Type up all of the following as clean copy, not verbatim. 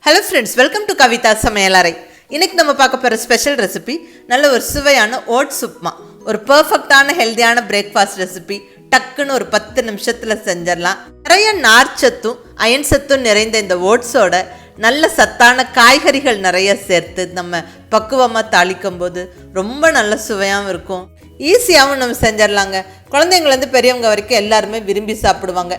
Hello friends, welcome to Kavitha சமையலறை. இன்னைக்கு நம்ம பார்க்க போகிற ஸ்பெஷல் ரெசிபி நல்ல ஒரு சுவையான ஓட்ஸ் உப்மா. ஒரு பர்ஃபெக்டான ஹெல்தியான பிரேக்ஃபாஸ்ட் ரெசிபி. டக்குன்னு ஒரு 10 நிமிஷத்தில் செஞ்சிடலாம். நிறைய நார்ச்சத்தும் அயன் சத்தும் நிறைந்த இந்த ஓட்ஸோட நல்ல சத்தான காய்கறிகள் நிறைய சேர்த்து நம்ம பக்குவமாக தாளிக்கும் போது ரொம்ப நல்ல சுவையாகவும் இருக்கும். ஈஸியாகவும் நம்ம செஞ்சிடலாங்க. குழந்தைங்கள்லேருந்து பெரியவங்க வரைக்கும் எல்லாருமே விரும்பி சாப்பிடுவாங்க.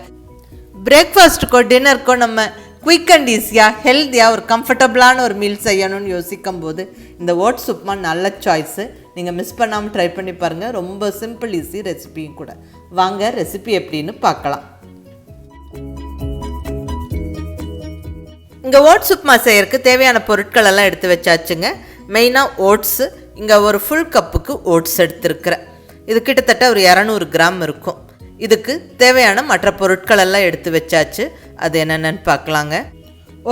பிரேக்ஃபாஸ்ட்டுக்கோ டின்னருக்கோ நம்ம குயிக் அண்ட் ஈஸியாக ஹெல்த்தியாக ஒரு கம்ஃபர்டபுளான ஒரு மீல் செய்யணும்னு யோசிக்கும் போது இந்த ஓட்ஸ் உப்மா நல்ல சாய்ஸு. நீங்கள் மிஸ் பண்ணாமல் ட்ரை பண்ணி பாருங்கள். ரொம்ப சிம்பிள் ஈஸி ரெசிபியும் கூட. வாங்க ரெசிபி எப்படின்னு பார்க்கலாம். இங்கே ஓட்ஸ் உப்மா செய்யறதுக்கு தேவையான பொருட்கள் எல்லாம் எடுத்து வச்சாச்சுங்க. மெயினாக ஓட்ஸு, இங்கே ஒரு ஃபுல் கப்புக்கு ஓட்ஸ் எடுத்துருக்கிறேன். இது கிட்டத்தட்ட ஒரு 200 கிராம் இருக்கும். இதுக்கு தேவையான மற்ற பொருட்கள் எல்லாம் எடுத்து வச்சாச்சு. அது என்னென்னு பார்க்கலாங்க.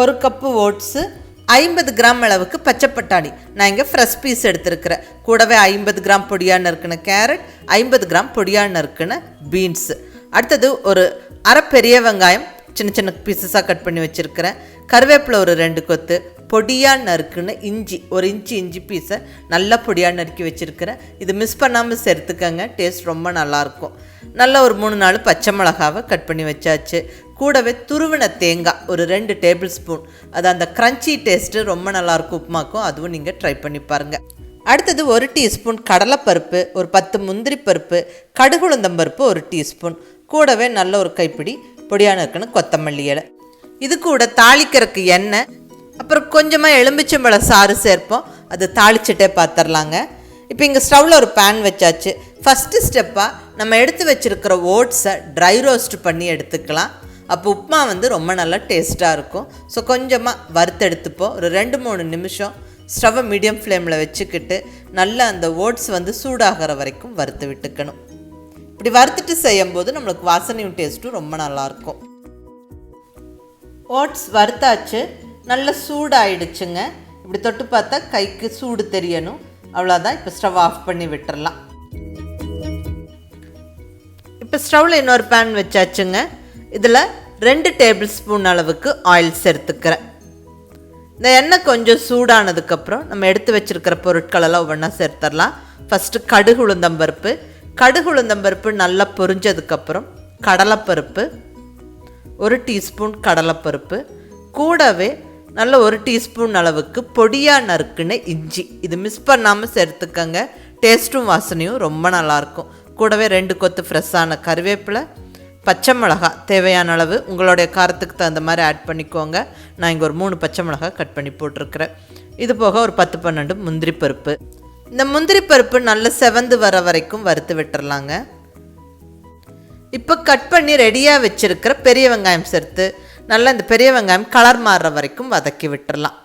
ஒரு கப்பு ஓட்ஸு, 50 கிராம் அளவுக்கு பச்சை பட்டாணி. நான் இங்கே ஃப்ரெஷ் பீஸ் எடுத்துருக்கிறேன். கூடவே 50 கிராம் பொடியாக நறுக்கின கேரட், 50 கிராம் பொடியாக நறுக்கின பீன்ஸு. அடுத்தது ஒரு அரை பெரிய வெங்காயம் சின்ன சின்ன பீசஸாக கட் பண்ணி வச்சுருக்கிறேன். கருவேப்பிலை ஒரு 2 கொத்து, பொடியாக நறுக்குன்னு இஞ்சி ஒரு இஞ்சி பீஸை நல்லா பொடியாக நறுக்கி வச்சுருக்கிறேன். இது மிஸ் பண்ணாமல் சேர்த்துக்கங்க, டேஸ்ட் ரொம்ப நல்லாயிருக்கும். நல்லா ஒரு 3-4 பச்சை மிளகாவை கட் பண்ணி வச்சாச்சு. கூடவே துருவின தேங்காய் ஒரு 2 டேபிள் ஸ்பூன். அது அந்த க்ரன்ச்சி டேஸ்ட்டு ரொம்ப நல்லாயிருக்கும் உப்புமாக்கும். அதுவும் நீங்கள் ட்ரை பண்ணி பாருங்கள். அடுத்தது 1 டீஸ்பூன் கடலைப்பருப்பு, ஒரு 10 முந்திரி பருப்பு, கடுகுளுந்தம்பருப்பு 1 டீஸ்பூன். கூடவே நல்ல ஒரு கைப்பிடி பொடியான இருக்குன்னு கொத்தமல்லி இலை. இது கூட தாளிக்கிறதுக்கு எண்ணெய், அப்புறம் கொஞ்சமாக எலுமிச்சம்பழ சாறு சேர்ப்போம். அது தாளிச்சிட்டே பார்த்துடலாங்க. இப்போ இங்கே ஸ்டவ்வில் ஒரு பேன் வச்சாச்சு. ஃபஸ்ட்டு ஸ்டெப்பாக நம்ம எடுத்து வச்சுருக்கிற ஓட்ஸை ட்ரை ரோஸ்ட் பண்ணி எடுத்துக்கலாம். அப்போ உப்மா ரொம்ப நல்லா டேஸ்ட்டாக இருக்கும். ஸோ கொஞ்சமாக வறுத்து எடுத்துப்போம். ஒரு 2-3 நிமிஷம் ஸ்டவ்வை மீடியம் ஃப்ளேமில் வச்சுக்கிட்டு நல்லா அந்த ஓட்ஸ் சூடாகிற வரைக்கும் வறுத்து விட்டுக்கணும். இப்படி வறுத்துட்டு செய்யும்போது நம்மளுக்கு வாசனையும் டேஸ்ட்டும் ரொம்ப நல்லாயிருக்கும். ஓட்ஸ் வறுத்தாச்சு, நல்லா சூடாயிடுச்சுங்க. இப்படி தொட்டு பார்த்தா கைக்கு சூடு தெரியணும். அவ்வளோதான். இப்போ ஸ்டவ் ஆஃப் பண்ணி விட்டுறலாம். இப்போ ஸ்டவ்வில் இன்னொரு பேன் வச்சாச்சுங்க. இதில் 2 டேபிள் ஸ்பூன் அளவுக்கு ஆயில் சேர்த்துக்கிறேன். இந்த எண்ணெய் கொஞ்சம் சூடானதுக்கப்புறம் நம்ம எடுத்து வச்சுருக்கிற பொருட்களெல்லாம் ஒவ்வொன்றா சேர்த்துடலாம். ஃபஸ்ட்டு கடுகு உளுந்தம்பருப்பு நல்லா பொரிஞ்சதுக்கப்புறம் கடலைப்பருப்பு, 1 டீஸ்பூன் கடலைப்பருப்பு. கூடவே நல்ல 1 டீஸ்பூன் அளவுக்கு பொடியாக நறுக்குன்னு இஞ்சி. இது மிஸ் பண்ணாமல் சேர்த்துக்கங்க, டேஸ்ட்டும் வாசனையும் ரொம்ப நல்லாயிருக்கும். கூடவே 2 கொத்து ஃப்ரெஷ்ஷான கருவேப்பிலை, பச்சை மிளகாய் தேவையான அளவு உங்களுடைய காரத்துக்கு தகுந்த மாதிரி ஆட் பண்ணிக்கோங்க. நான் இங்கே ஒரு 3 பச்சை மிளகாய் கட் பண்ணி போட்டிருக்கிறேன். இது போக ஒரு 10-12 முந்திரி பருப்பு. இந்த முந்திரி பருப்பு நல்ல செவந்து வர வரைக்கும் வறுத்து விட்டுறலாங்க. இப்போ கட் பண்ணி ரெடியாக வச்சுருக்கிற பெரிய வெங்காயம் சேர்த்து நல்லா இந்த பெரிய வெங்காயம் கலர் மாறுற வரைக்கும் வதக்கி விட்டுறலாம்.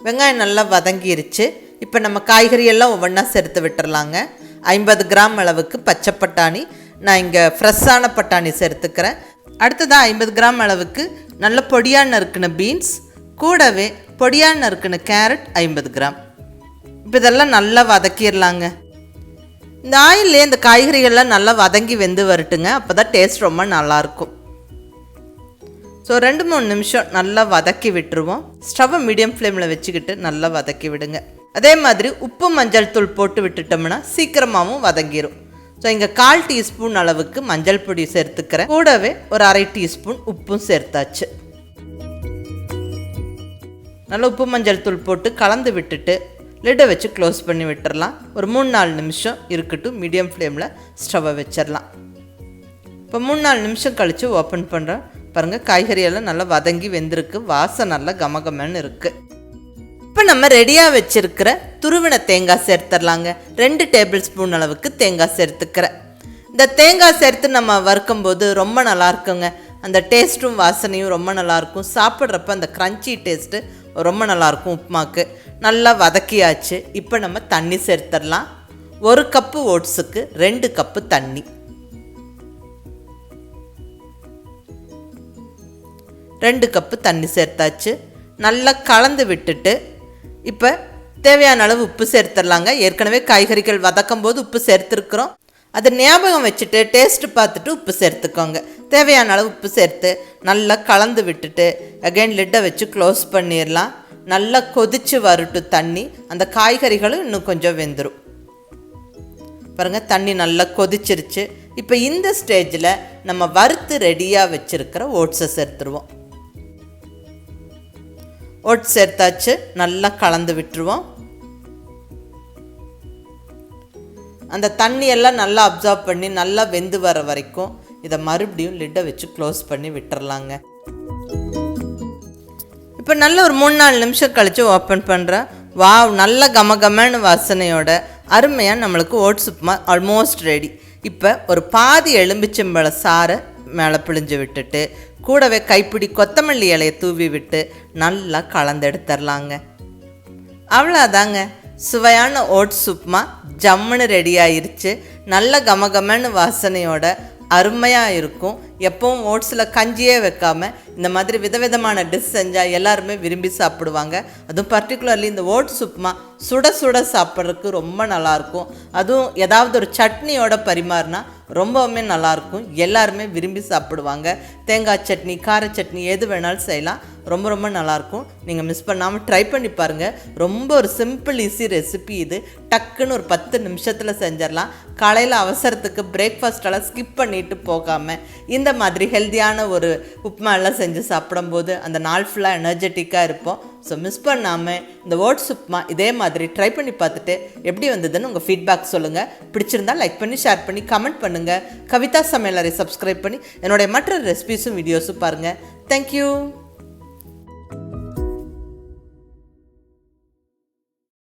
வெங்காயம் நல்லா வதங்கிருச்சு. இப்போ நம்ம காய்கறி எல்லாம் ஒவ்வொன்றா சேர்த்து விட்டுறலாங்க. 50 கிராம் அளவுக்கு பச்சை பட்டாணி, நான் இங்கே ஃப்ரெஷ்ஷான பட்டாணி சேர்த்துக்கிறேன். அடுத்ததாக 50 கிராம் அளவுக்கு நல்ல பொடியாக நறுக்கின பீன்ஸ், கூடவே பொடியாக நறுக்கின கேரட் 50 கிராம். இப்போ இதெல்லாம் நல்லா வதக்கிடலாங்க. இந்த ஆயிலே இந்த காய்கறிகள்லாம் நல்லா வதங்கி வெந்து வரட்டுங்க. அப்போ தான் டேஸ்ட் ரொம்ப நல்லாயிருக்கும். ஸோ 2-3 நிமிஷம் நல்லா வதக்கி விட்டுருவோம். ஸ்டவ்வை மீடியம் ஃப்ளேமில் வச்சுக்கிட்டு நல்லா வதக்கி விடுங்க. அதே மாதிரி உப்பு மஞ்சள் தூள் போட்டு விட்டுட்டோம்னா சீக்கிரமாகவும் வதங்கிடும். ஸோ இங்கே 1/4 டீஸ்பூன் அளவுக்கு மஞ்சள் பொடி சேர்த்துக்கிறேன். கூடவே ஒரு 1/2 டீஸ்பூன் உப்பும் சேர்த்தாச்சு. நல்லா உப்பு மஞ்சள் தூள் போட்டு கலந்து விட்டுட்டு லிட்டை வச்சு க்ளோஸ் பண்ணி விட்டுறலாம். ஒரு 3-4 நிமிஷம் இருக்கட்டும். மீடியம் ஃப்ளேமில் ஸ்டவ்வை வச்சிடலாம். இப்போ 3-4 நிமிஷம் கழித்து ஓப்பன் பண்ணுறேன். பாருங்கள், காய்கறியெல்லாம் நல்லா வதங்கி வெந்திருக்கு. வாசம் நல்லா கமகமன்னு இருக்குது. இப்போ நம்ம ரெடியாக வச்சுருக்கிற துருவின தேங்காய் சேர்த்துடலாங்க. 2 டேபிள் ஸ்பூன் அளவுக்கு தேங்காய் சேர்த்துக்கிறேன். இந்த தேங்காய் சேர்த்து நம்ம வறுக்கும்போது ரொம்ப நல்லா இருக்குங்க. அந்த டேஸ்ட்டும் வாசனையும் ரொம்ப நல்லாயிருக்கும். சாப்பிட்றப்ப அந்த க்ரன்ச்சி டேஸ்ட்டு ரொம்ப நல்லாயிருக்கும் உப்புமாக்கு. நல்லா வதக்கியாச்சு. இப்போ நம்ம தண்ணி சேர்த்துடலாம். 1 கப்பு ஓட்ஸுக்கு 2 கப்பு தண்ணி. 2 கப்பு தண்ணி சேர்த்தாச்சு. நல்லா கலந்து விட்டுட்டு இப்போ தேவையான அளவு உப்பு சேர்த்துடலாங்க. ஏற்கனவே காய்கறிகள் வதக்கும் போது உப்பு சேர்த்துருக்குறோம். அதை ஞாபகம் வச்சுட்டு டேஸ்ட்டு பார்த்துட்டு உப்பு சேர்த்துக்கோங்க. தேவையான அளவு உப்பு சேர்த்து நல்லா கலந்து விட்டுட்டு அகைன் லிட்டை வச்சு க்ளோஸ் பண்ணிடலாம். நல்லா கொதித்து வரட்டும் தண்ணி. அந்த காய்கறிகளும் இன்னும் கொஞ்சம் வெந்துடும். பாருங்கள், தண்ணி நல்லா கொதிச்சிருச்சு. இப்போ இந்த ஸ்டேஜில் நம்ம வறுத்து ரெடியாக வச்சுருக்கிற ஓட்ஸை சேர்த்துருவோம். ஓட்ஸ் சேர்த்தாச்சு, நல்லா கலந்து விட்டுருவோம். அந்த தண்ணியெல்லாம் நல்லா அப்சார்ப் பண்ணி நல்லா வெந்து வர வரைக்கும் இதை மறுபடியும் லிட்டை வச்சு க்ளோஸ் பண்ணி விட்டுறலாங்க. இப்போ நல்ல ஒரு 3-4 நிமிஷம் கழித்து ஓப்பன் பண்ணுறேன். வாவ், நல்ல கமகமன்னு வாசனையோட அருமையாக நம்மளுக்கு ஓட்ஸ் உப்புமா ஆல்மோஸ்ட் ரெடி. இப்போ ஒரு பாதி எலும்பிச்சம்பழ சாறை மேலே பிழிஞ்சு விட்டுட்டு கூடவே கைப்பிடி கொத்தமல்லி இலையை தூவி விட்டு நல்லா கலந்தெடுத்துடலாங்க. அவ்வளோதாங்க, சுவையான ஓட்ஸ் உப்புமா ஜம்முன்னு ரெடி ஆயிருச்சு. நல்ல கமகமன்னு வாசனையோட அருமையாக இருக்கும். எப்பவும் ஓட்ஸில் கஞ்சியே வைக்காமல் இந்த மாதிரி விதவிதமான டிஷ் செஞ்சால் எல்லாருமே விரும்பி சாப்பிடுவாங்க. அதுவும் பர்டிகுலர்லி இந்த ஓட்ஸ் உப்புமா சுட சுட சாப்பிட்றதுக்கு ரொம்ப நல்லாயிருக்கும். அதுவும் ஏதாவது ஒரு சட்னியோட பரிமாறினா ரொம்பவுமே நல்லாயிருக்கும். எல்லாருமே விரும்பி சாப்பிடுவாங்க. தேங்காய் சட்னி, கார சட்னி எது வேணாலும் செய்யலாம். ரொம்ப ரொம்ப நல்லாயிருக்கும். நீங்கள் மிஸ் பண்ணாமல் ட்ரை பண்ணி பாருங்கள். ரொம்ப ஒரு சிம்பிள் ஈஸி ரெசிபி இது. டக்குன்னு ஒரு 10 நிமிஷத்தில் செஞ்சிடலாம். காலையில் அவசரத்துக்கு பிரேக்ஃபாஸ்டெல்லாம் ஸ்கிப் பண்ணிட்டு போகாமல் இந்த மாதிரி ஹெல்த்தியான ஒரு உப்புமா எல்லாம் செஞ்சு சாப்பிடும்போது அந்த நாள் ஃபுல்லாக எனர்ஜெட்டிக்காக இருப்போம். ஸோ மிஸ் பண்ணாமல் இந்த ஓட்ஸ் உப்புமா இதே மாதிரி ட்ரை பண்ணி பார்த்துட்டு எப்படி வந்ததுன்னு உங்கள் ஃபீட்பேக் சொல்லுங்கள். பிடிச்சிருந்தால் லைக் பண்ணி ஷேர் பண்ணி கமெண்ட் பண்ணுங்கள். கவிதா சமையலறை சப்ஸ்கிரைப் பண்ணி என்னுடைய மற்ற ரெசிபிஸும் வீடியோஸும் பாருங்கள். தேங்க்யூ.